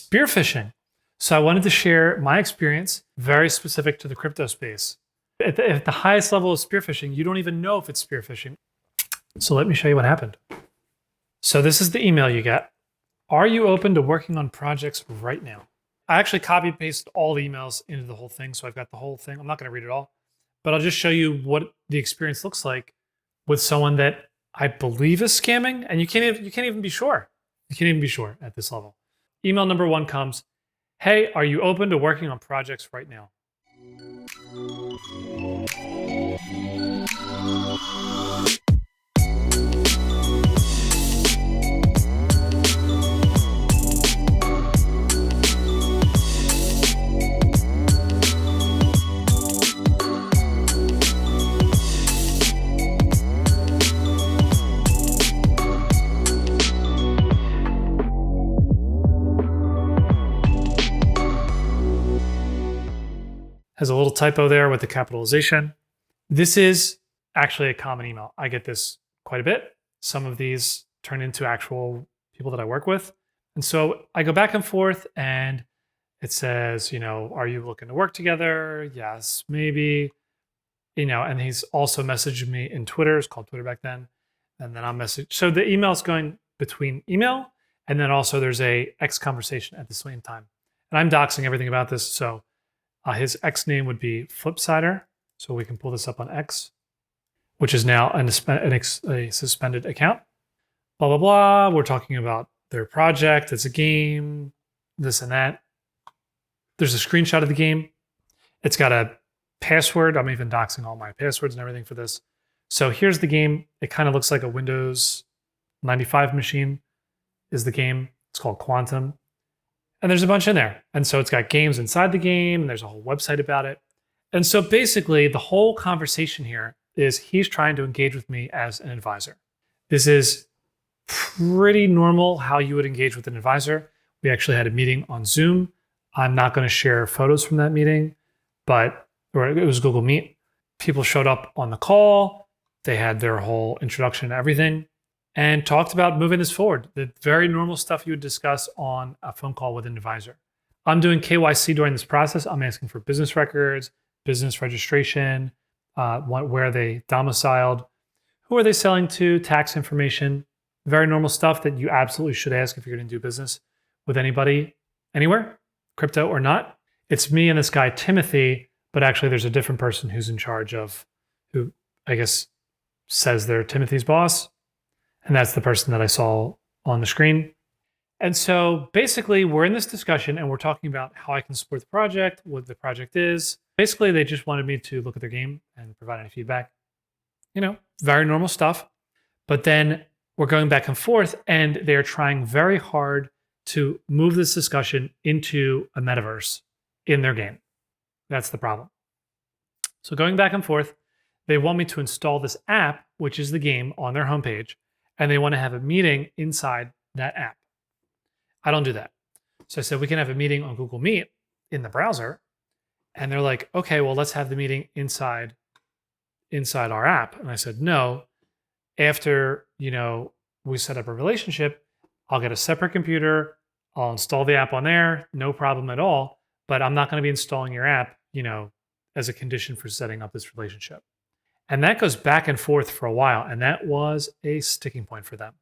spear phishing. So I wanted to share my experience, very specific to the crypto space. At the highest level of spear phishing, you don't even know if it's spear phishing. So let me show you what happened. So this is the email you get. Are you open to working on projects right now? I actually copy and pasted all the emails into the whole thing. So I've got the whole thing. I'm not going to read it all, but I'll just show you what the experience looks like with someone that I believe is scamming. And you can't even be sure. You can't even be sure at this level. Email number 1 comes, hey, are you open to working on projects right now? Has a little typo there with the capitalization. This is actually a common email. I get this quite a bit. Some of these turn into actual people that I work with. And so I go back and forth and it says, are you looking to work together? Yes, maybe. And he's also messaged me in Twitter. It's called Twitter back then. And then I'll message. So the email's going between email and then also there's a X conversation at the same time. And I'm doxing everything about this. So his X name would be Flipsider. So we can pull this up on X, which is now a suspended account. Blah, blah, blah. We're talking about their project. It's a game, this and that. There's a screenshot of the game. It's got a password. I'm even doxing all my passwords and everything for this. So here's the game. It kind of looks like a Windows 95 machine is the game. It's called Quantum. And there's a bunch in there. And so it's got games inside the game, and there's a whole website about it. And so basically, the whole conversation here is he's trying to engage with me as an advisor. This is pretty normal how you would engage with an advisor. We actually had a meeting on Zoom. I'm not going to share photos from that meeting, or it was Google Meet. People showed up on the call. They had their whole introduction to everything and talked about moving this forward. The very normal stuff you would discuss on a phone call with an advisor. I'm doing KYC during this process. I'm asking for business records, business registration, where are they domiciled, who are they selling to, tax information, very normal stuff that you absolutely should ask if you're going to do business with anybody, anywhere, crypto or not. It's me and this guy, Timothy, but actually there's a different person who's in charge of, who I guess says they're Timothy's boss. And that's the person that I saw on the screen. And so basically we're in this discussion and we're talking about how I can support the project, what the project is. Basically, they just wanted me to look at their game and provide any feedback. Very normal stuff. But then we're going back and forth and they're trying very hard to move this discussion into a metaverse in their game. That's the problem. So going back and forth, they want me to install this app, which is the game, on their homepage. And they want to have a meeting inside that app. I don't do that. So I said, we can have a meeting on Google Meet in the browser. And they're like, okay, well, let's have the meeting inside our app. And I said, no, after, we set up a relationship, I'll get a separate computer. I'll install the app on there. No problem at all. But I'm not going to be installing your app, as a condition for setting up this relationship. And that goes back and forth for a while. And that was a sticking point for them.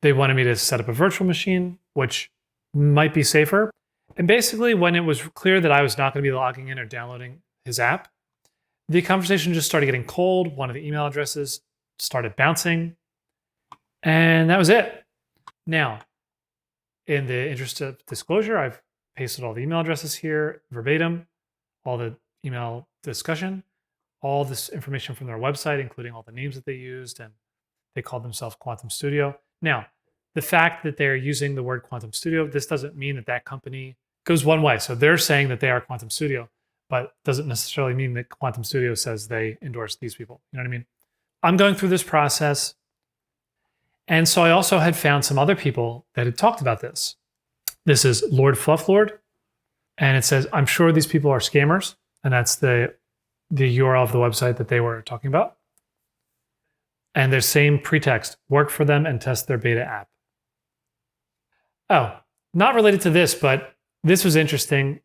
They wanted me to set up a virtual machine, which might be safer. And basically, when it was clear that I was not going to be logging in or downloading his app, the conversation just started getting cold. One of the email addresses started bouncing. And that was it. Now, in the interest of disclosure, I've pasted all the email addresses here verbatim, all the email discussion, all this information from their website, including all the names that they used, and they called themselves Quantum Studio. Now, the fact that they're using the word Quantum Studio, this doesn't mean that that company goes one way. So they're saying that they are Quantum Studio, but doesn't necessarily mean that Quantum Studio says they endorse these people. You know what I mean? I'm going through this process. And so I also had found some other people that had talked about this. This is Lord Flufflord. And it says, I'm sure these people are scammers. And that's the URL of the website that they were talking about. And their same pretext, work for them and test their beta app. Oh, Not related to this, but this was interesting.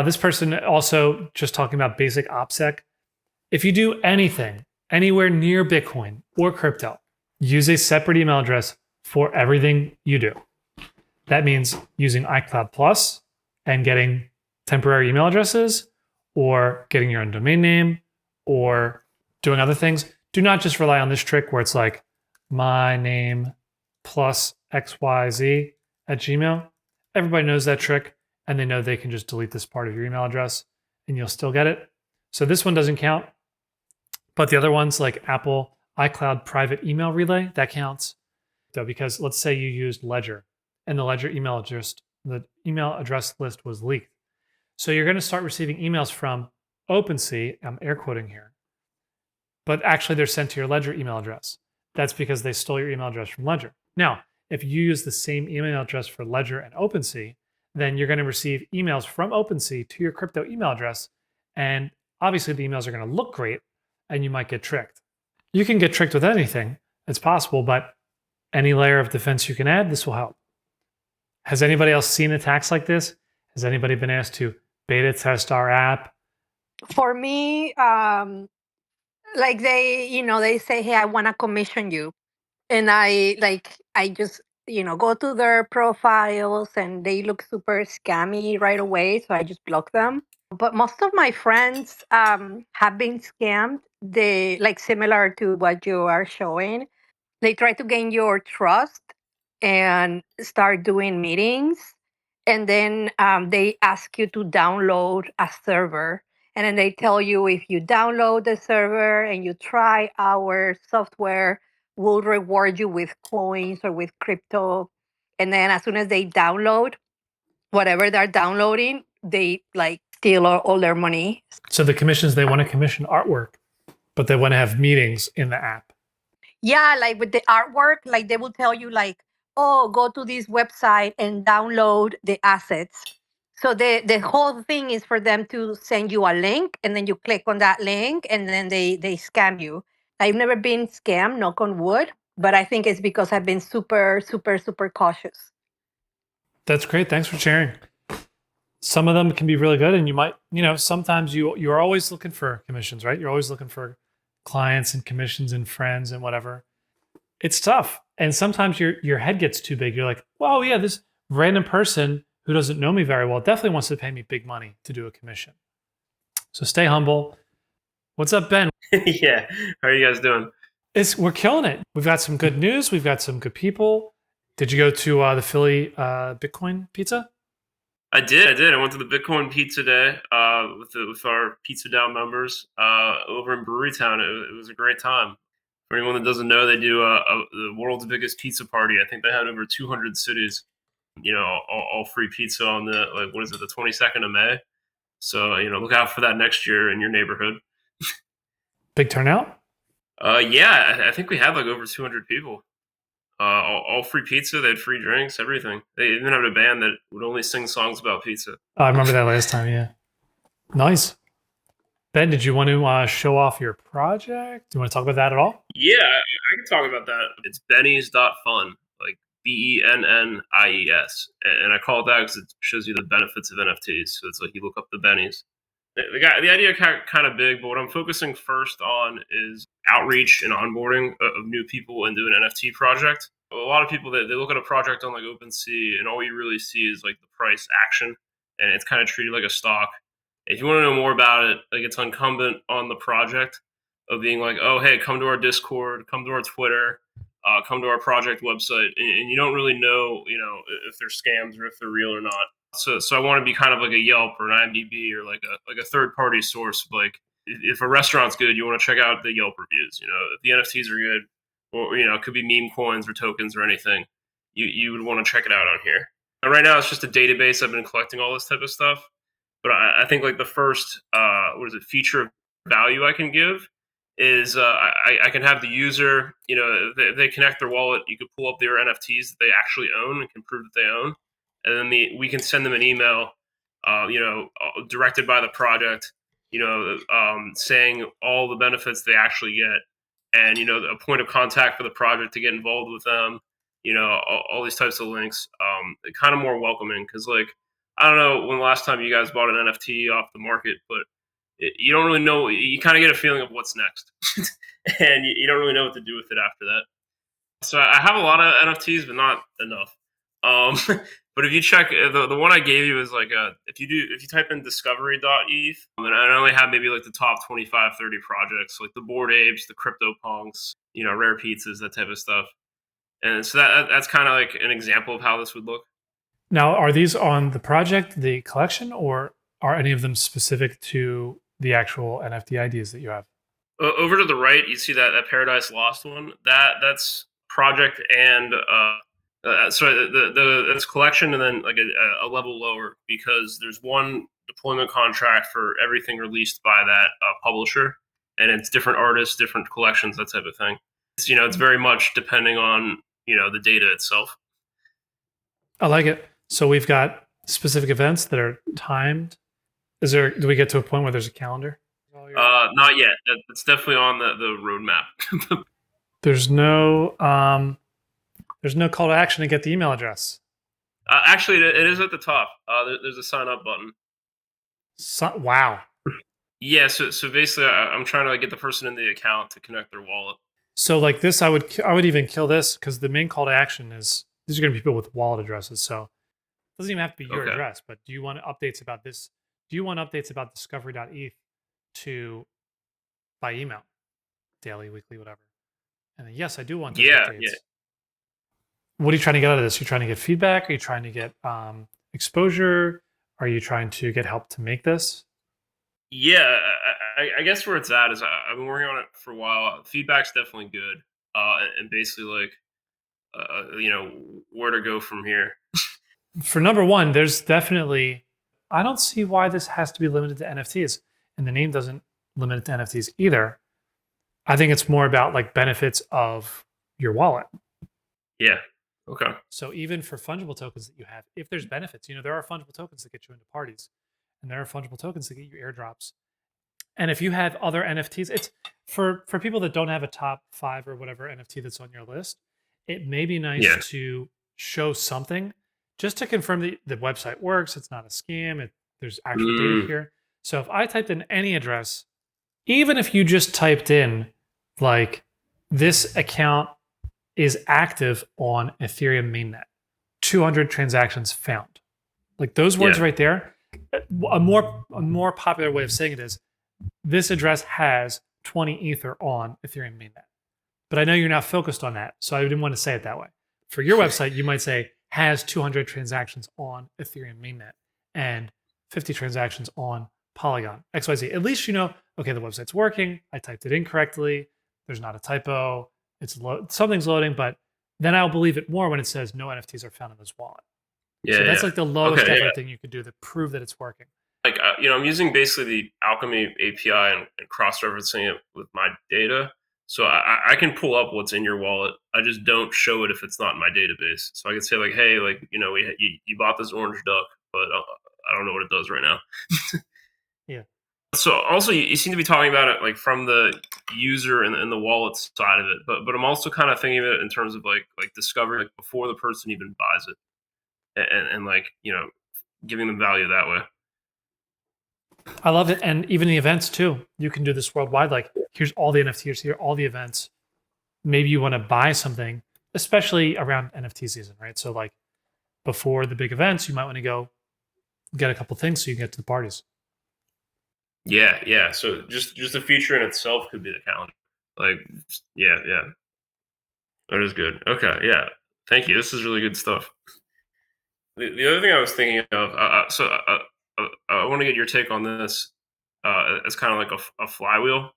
This person also just talking about basic OPSEC. If you do anything anywhere near Bitcoin or crypto, use a separate email address for everything you do. That means using iCloud Plus and getting temporary email addresses or getting your own domain name or doing other things. Do not just rely on this trick where it's like my name plus XYZ at Gmail. Everybody knows that trick and they know they can just delete this part of your email address and you'll still get it. So this one doesn't count, but the other ones like Apple iCloud private email relay, that counts. So because let's say you used Ledger and the Ledger email address, the email address list was leaked. So you're going to start receiving emails from OpenSea, I'm air quoting here, but actually they're sent to your Ledger email address. That's because they stole your email address from Ledger. Now, if you use the same email address for Ledger and OpenSea, then you're going to receive emails from OpenSea to your crypto email address. And obviously the emails are going to look great and you might get tricked. You can get tricked with anything. It's possible, but any layer of defense you can add, this will help. Has anybody else seen attacks like this? Has anybody been asked to beta test our app? For me, like they say, hey, I want to commission you. And I just, go to their profiles and they look super scammy right away. So I just block them. But most of my friends have been scammed. They like similar to what you are showing. They try to gain your trust and start doing meetings. And then they ask you to download a server. And then they tell you if you download the server and you try our software, we'll reward you with coins or with crypto. And then as soon as they download whatever they're downloading, they like steal all their money. So the commissions, they want to commission artwork, but they want to have meetings in the app. Yeah, like with the artwork, like they will tell you like, oh, go to this website and download the assets. So the whole thing is for them to send you a link and then you click on that link and then they scam you. I've never been scammed, knock on wood, but I think it's because I've been super, super, super cautious. That's great. Thanks for sharing. Some of them can be really good and you might, sometimes you're always looking for commissions, right? You're always looking for clients and commissions and friends and whatever. It's tough. And sometimes your head gets too big. You're like, "Whoa, yeah, this random person who doesn't know me very well definitely wants to pay me big money to do a commission." So stay humble. What's up, Ben? Yeah, how are you guys doing? We're killing it. We've got some good news. We've got some good people. Did you go to the Philly Bitcoin pizza? I did. I went to the Bitcoin Pizza Day with our Pizza Down members over in Brewery Town. It was a great time. For anyone that doesn't know, they do the world's biggest pizza party. I think they had over 200 cities. All free pizza on the the 22nd of May. So look out for that next year in your neighborhood. Big turnout. Yeah, I think we had like over 200 people. All free pizza. They had free drinks, everything. They even had a band that would only sing songs about pizza. I remember that last time. Yeah, nice. Ben, did you want to show off your project? Do you want to talk about that at all? Yeah, I can talk about that. It's Bennies.fun, like Bennies, and I call it that because it shows you the benefits of NFTs. So it's like you look up the Bennies. The idea kind of big, but what I'm focusing first on is outreach and onboarding of new people into an NFT project. A lot of people they look at a project on like OpenSea, and all you really see is like the price action, and it's kind of treated like a stock. If you want to know more about it, like it's incumbent on the project of being like, oh hey, come to our Discord, come to our Twitter, come to our project website, and you don't really know, if they're scams or if they're real or not. So I want to be kind of like a Yelp or an IMDb or like a third party source. Like if a restaurant's good, you want to check out the Yelp reviews. If the NFTs are good, or it could be meme coins or tokens or anything, you would want to check it out on here. And right now, it's just a database. I've been collecting all this type of stuff, but I think like the first feature of value I can give is I can have the user, if they connect their wallet, you could pull up their NFTs that they actually own and can prove that they own, and then we can send them an email, directed by the project, saying all the benefits they actually get, and a point of contact for the project to get involved with them, all these types of links. Kind of more welcoming because, like, I don't know when the last time you guys bought an NFT off the market, but you don't really know. You kind of get a feeling of what's next, and you don't really know what to do with it after that. So I have a lot of NFTs, but not enough. But if you check the one I gave you is like if you type in discovery.eth, and I only have maybe like the top 25, 30 projects, like the Bored Apes, the Crypto Punks, Rare Pizzas, that type of stuff. And so that's kind of like an example of how this would look. Now, are these on the project, the collection, or are any of them specific to the actual NFT ideas that you have? Over to the right, you see that Paradise Lost one. That's project and sorry, it's collection, and then like a level lower because there's one deployment contract for everything released by that publisher, and it's different artists, different collections, that type of thing. It's very much depending on the data itself. I like it. So we've got specific events that are timed. Do we get to a point where there's a calendar? Not yet. It's definitely on the roadmap. There's no call to action to get the email address. Actually, it is at the top. There's a sign up button. Wow. Yeah. So basically, I'm trying to get the person in the account to connect their wallet. So like this, I would even kill this because the main call to action is these are going to be people with wallet addresses. So it doesn't even have to be your address. But do you want updates about this? Do you want updates about discovery.eth by email, daily, weekly, whatever? And then, yes, I do want those updates. Yeah. What are you trying to get out of this? Are you trying to get feedback? Are you trying to get exposure? Are you trying to get help to make this? Yeah, I guess where it's at is I've been working on it for a while. Feedback's definitely good, and basically like, where to go from here. For number one, there's definitely, I don't see why this has to be limited to NFTs, and the name doesn't limit it to NFTs either. I think it's more about like benefits of your wallet. Yeah. Okay. So even for fungible tokens that you have, if there's benefits, there are fungible tokens that get you into parties, and there are fungible tokens that get you airdrops. And if you have other NFTs, it's for people that don't have a top 5 or whatever NFT that's on your list, it may be nice to show something just to confirm that the website works. It's not a scam. There's actual data here. So if I typed in any address, even if you just typed in like this account is active on Ethereum mainnet, 200 transactions found, like those words right there. A more popular way of saying it is this address has 20 Ether on Ethereum mainnet. But I know you're not focused on that, so I didn't want to say it that way. For your website, you might say has 200 transactions on Ethereum mainnet and 50 transactions on Polygon, XYZ. At least okay, the website's working. I typed it in correctly. There's not a typo. Something's loading, but then I'll believe it more when it says no NFTs are found in this wallet. Yeah, so that's like the lowest effort thing you could do to prove that it's working. Like, I'm using basically the Alchemy API and cross-referencing it with my data. So I can pull up what's in your wallet. I just don't show it if it's not in my database. So I can say like, hey, like, you bought this orange duck, but I don't know what it does right now. Yeah. So also you seem to be talking about it like from the user and the wallet side of it, but I'm also kind of thinking of it in terms of like discovery, like before the person even buys it, and like giving them value that way. I love it. And even the events too. You can do this worldwide. Like, here's all the NFTs, here are all the events. Maybe you want to buy something, especially around NFT season, right? So like before the big events, you might want to go get a couple things so you can get to the parties. Yeah. So just a feature in itself could be the calendar. Like, yeah. That is good. Okay, yeah. Thank you. This is really good stuff. The other thing I was thinking of, I want to get your take on this as kind of like a flywheel.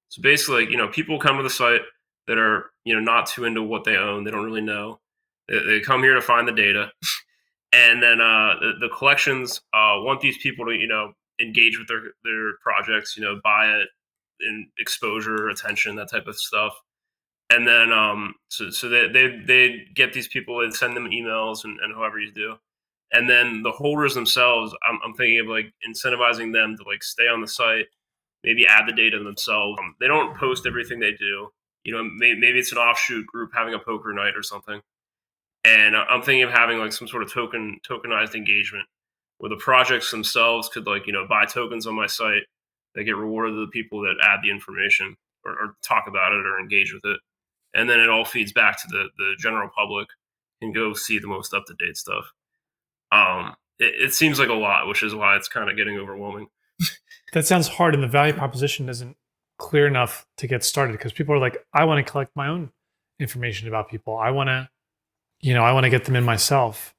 So basically, people come to the site that are, not too into what they own. They don't really know. They come here to find the data. And then the collections want these people to, engage with their projects, buy it, in exposure, attention, that type of stuff. And then so they get these people and send them emails and however you do. And then the holders themselves, I'm thinking of like incentivizing them to like stay on the site, maybe add the data themselves. They don't post everything they do. Maybe it's an offshoot group having a poker night or something. And I'm thinking of having like some sort of tokenized engagement where the projects themselves could like, buy tokens on my site. They get rewarded to the people that add the information or talk about it or engage with it. And then it all feeds back to the general public and go see the most up to date stuff. It seems like a lot, which is why it's kind of getting overwhelming. That sounds hard, and the value proposition isn't clear enough to get started because people are like, I want to collect my own information about people. I want to, I want to get them in myself.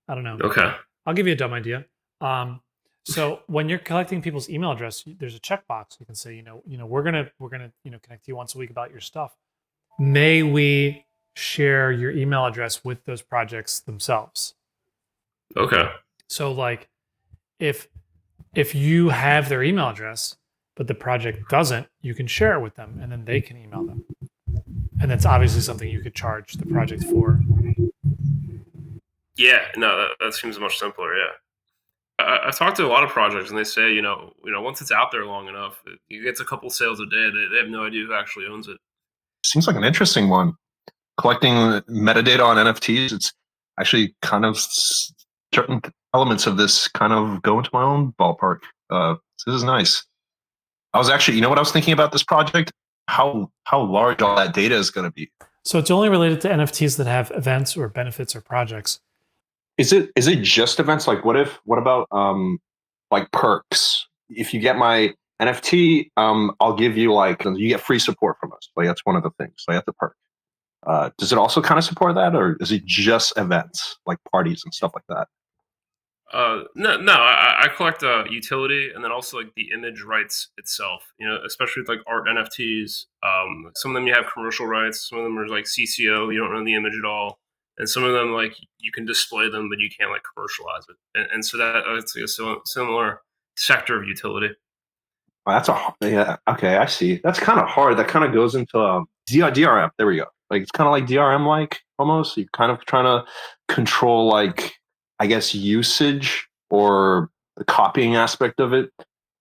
I don't know. Okay. I'll give you a dumb idea. So when you're collecting people's email address, there's a checkbox. You can say, we're gonna connect you once a week about your stuff. May we share your email address with those projects themselves? Okay. So like, if you have their email address, but the project doesn't, you can share it with them, and then they can email them. And that's obviously something you could charge the project for. Yeah. No, that seems much simpler. Yeah. I've talked to a lot of projects, and they say, once it's out there long enough, it gets a couple sales a day. They have no idea who actually owns it. Seems like an interesting one. Collecting metadata on NFTs, it's actually kind of certain elements of this kind of go into my own ballpark. This is nice. I was actually, what I was thinking about this project? How large all that data is going to be. So it's only related to NFTs that have events or benefits or projects. Is it just events? Like what about like perks? If you get my NFT, I'll give you you get free support from us. Like that's one of the things. Like that's a perk. Does it also kind of support that, or is it just events like parties and stuff like that? No. I collect utility and then also like the image rights itself. Especially with like art NFTs. Some of them you have commercial rights. Some of them are like CCO. You don't own the image at all. And some of them like you can display them, but you can't like commercialize it. And so that's like a similar sector of utility. Oh, yeah. Okay, I see. That's kind of hard. That kind of goes into DRM. There we go. Like it's kind of like DRM, like almost. You're kind of trying to control, like I guess, usage or the copying aspect of it.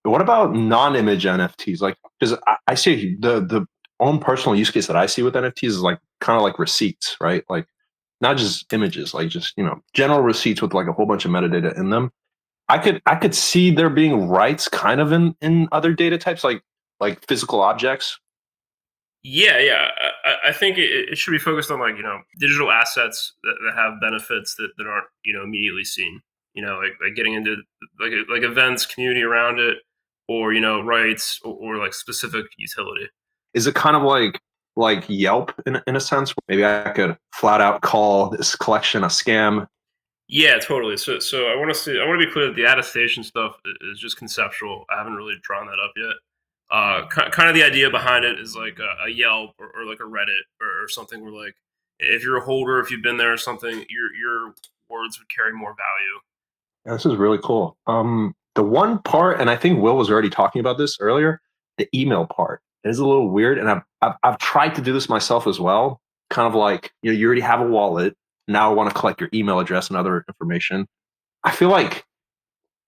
But what about non-image NFTs? Like, because I see the own personal use case that I see with NFTs is like kind of like receipts, right? Like not just images, like just general receipts with like a whole bunch of metadata in them. I could see there being rights kind of in other data types like physical objects. Yeah. I think it should be focused on like digital assets that have benefits that aren't immediately seen. Like getting into like events, community around it, or rights or like specific utility. Is it kind of like Yelp in a sense? Maybe I could flat out call this collection a scam. Yeah, totally. So I want to be clear that the attestation stuff is just conceptual. I haven't really drawn that up yet. Kind of the idea behind it is like a Yelp or like a Reddit or something where like if you're a holder, if you've been there or something, your words would carry more value. Yeah, this is really cool. The one part, and I think Will was already talking about this earlier, the email part. It is a little weird, and I've tried to do this myself as well. Kind of like you already have a wallet. Now I want to collect your email address and other information. I feel like,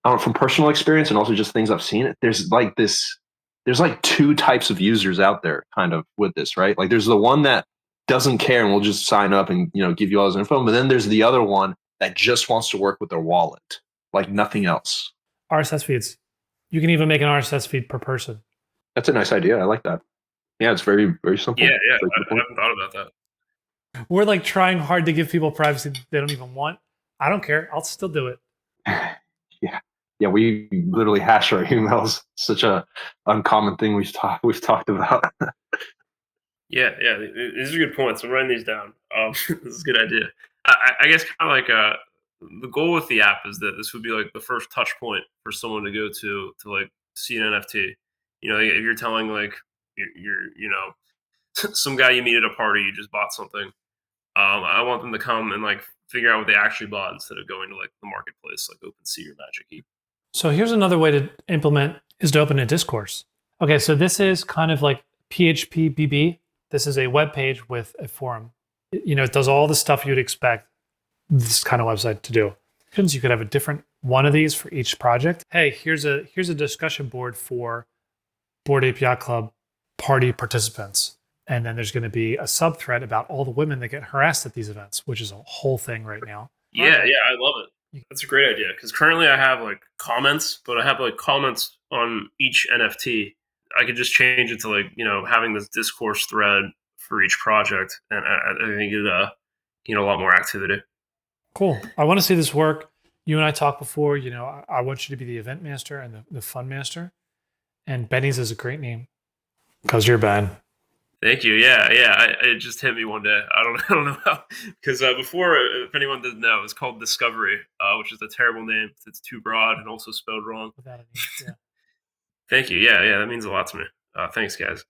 I don't know, from personal experience and also just things I've seen, there's like two types of users out there kind of with this, right? Like there's the one that doesn't care and will just sign up and give you all this info. But then there's the other one that just wants to work with their wallet, like nothing else. RSS feeds. You can even make an RSS feed per person. That's a nice idea. I like that. Yeah, it's very, very simple. Yeah. I haven't thought about that. We're like trying hard to give people privacy they don't even want. I don't care. I'll still do it. Yeah. We literally hash our emails. Such a uncommon thing we've talked about. Yeah. These are good points. I'm writing these down. This is a good idea. I guess kind of like the goal with the app is that this would be like the first touch point for someone to go to like see an NFT. If you're telling like you're some guy you meet at a party, you just bought something. I want them to come and like figure out what they actually bought instead of going to like the marketplace, like OpenSea or Magic Eden. So here's another way to implement is to open a discourse. Okay, so this is kind of like PHP BB. This is a web page with a forum. It does all the stuff you'd expect this kind of website to do. You could have a different one of these for each project. Hey, here's a discussion board for Bored Ape Yacht Club party participants. And then there's going to be a subthread about all the women that get harassed at these events, which is a whole thing right now. Yeah, I love it. That's a great idea because currently I have like comments, but I have like comments on each NFT. I could just change it to like having this discourse thread for each project, and I think it a lot more activity. Cool. I want to see this work. You and I talked before. I want you to be the event master and the fun master. And Bennies is a great name because you're Ben. Thank you. Yeah. It just hit me one day. I don't know how, because before, if anyone doesn't know, it was called Discovery, which is a terrible name. It's too broad and also spelled wrong. Without a name, yeah. Thank you. Yeah, that means a lot to me. Thanks, guys.